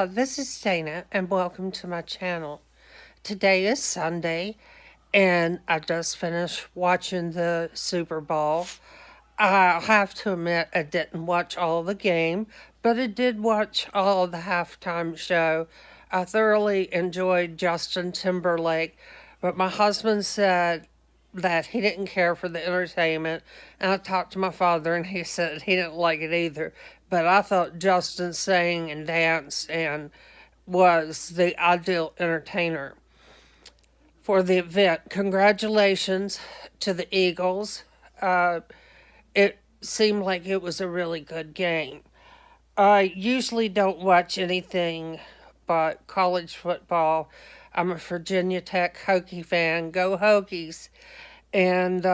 This is Dana, and welcome to my channel. Today is Sunday, and I just finished watching the Super Bowl. I have to admit, I didn't watch all the game, but I did watch all the halftime show. I thoroughly enjoyed Justin Timberlake, but my husband said that he didn't care for the entertainment, and I talked to my father, and he said he didn't like it either. But I thought Justin sang and danced and was the ideal entertainer for the event. Congratulations to the Eagles. Uh, it seemed like it was a really good game. I usually don't watch anything but college football. I'm a Virginia Tech Hokie fan. Go Hokies! And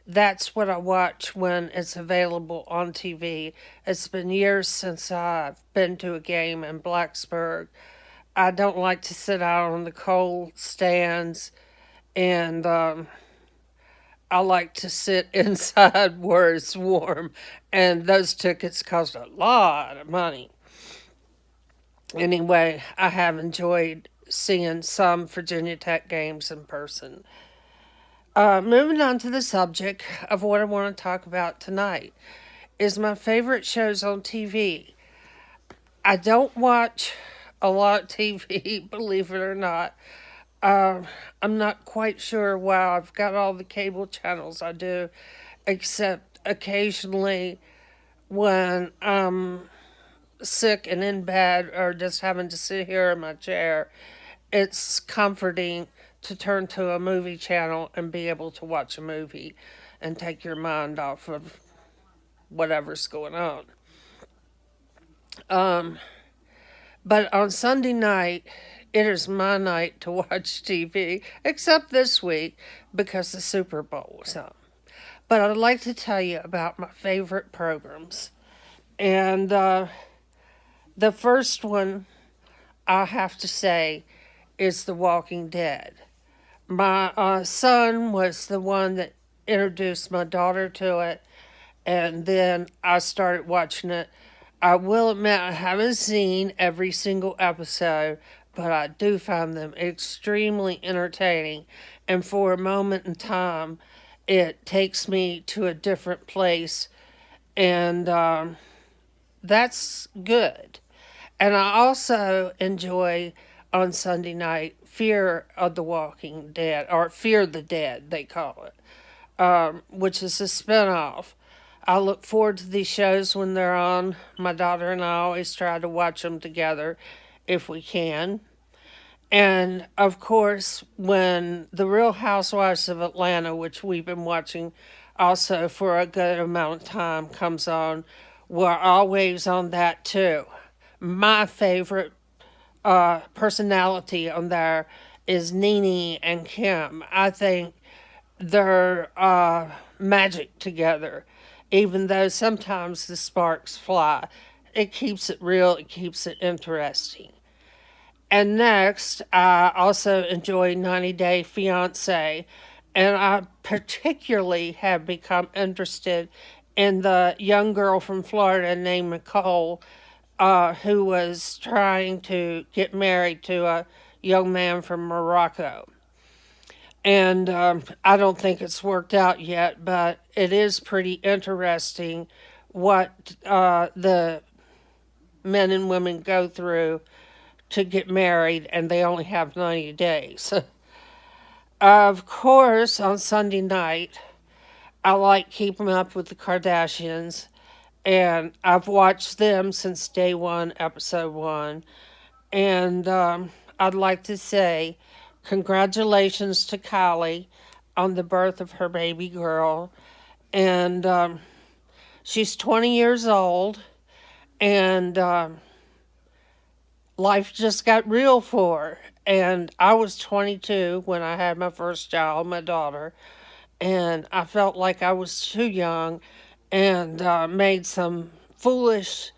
that's what I watch when it's available on TV. It's been years since I've been to a game in Blacksburg. I don't like to sit out on the cold stands, and I like to sit inside where it's warm, and those tickets cost a lot of money. Anyway, I have enjoyed seeing some Virginia Tech games in person. Moving on to the subject of what I want to talk about tonight is my favorite shows on TV. I don't watch a lot of TV, believe it or not. Uh, I'm not quite sure why I've got all the cable channels I do, except occasionally when I'm sick and in bed or just having to sit here in my chair. It's comforting to turn to a movie channel and be able to watch a movie and take your mind off of whatever's going on. Um, but on Sunday night, it is my night to watch TV, except this week because the Super Bowl was on. But I'd like to tell you about my favorite programs. And the first one I have to say is The Walking Dead. My son was the one that introduced my daughter to it, and then I started watching it. I will admit I haven't seen every single episode, but I do find them extremely entertaining. And for a moment in time, it takes me to a different place, and that's good. And I also enjoy on Sunday night Fear of the Walking Dead, or Fear the Dead, they call it, which is a spinoff. I look forward to these shows when they're on. My daughter and I always try to watch them together if we can. And of course, when The Real Housewives of Atlanta, which we've been watching also for a good amount of time, comes on, we're always on that too. My favorite personality on there is Nene and Kim. I think they're magic together, even though sometimes the sparks fly. It keeps it real, it keeps it interesting. And next, I also enjoy 90 Day Fiance, and I particularly have become interested in the young girl from Florida named Nicole, who was trying to get married to a young man from Morocco. And I don't think it's worked out yet, but it is pretty interesting what the men and women go through to get married, and they only have 90 days. Of course, on Sunday night, I like keeping up with the Kardashians, and I've watched them since day one, episode one. And I'd like to say congratulations to Kylie on the birth of her baby girl. And she's 20 years old, and life just got real for her. And I was 22 when I had my first child, my daughter, and I felt like I was too young and made some foolish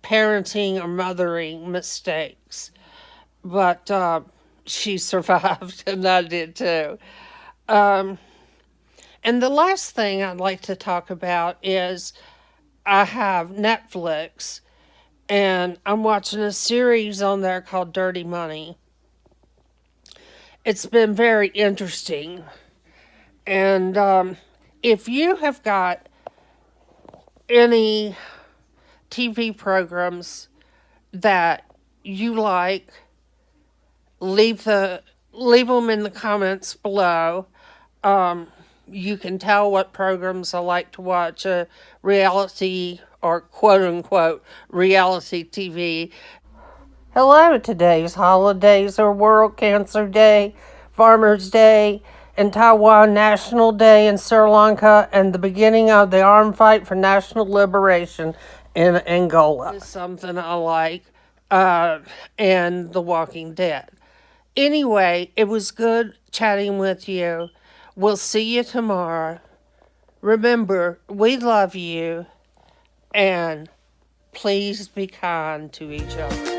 parenting or mothering mistakes. But she survived, and I did too. Um, and the last thing I'd like to talk about is I have Netflix, and I'm watching a series on there called Dirty Money. It's been very interesting. And if you have got any TV programs that you like, leave them in the comments below. Um, you can tell what programs I like to watch. Reality or quote unquote reality TV. Hello, today's holidays are World Cancer Day, Farmers Day, and Taiwan National Day in Sri Lanka, and the beginning of the armed fight for national liberation in Angola. It's something I like, and The Walking Dead. Anyway, it was good chatting with you. We'll see you tomorrow. Remember, we love you, and please be kind to each other.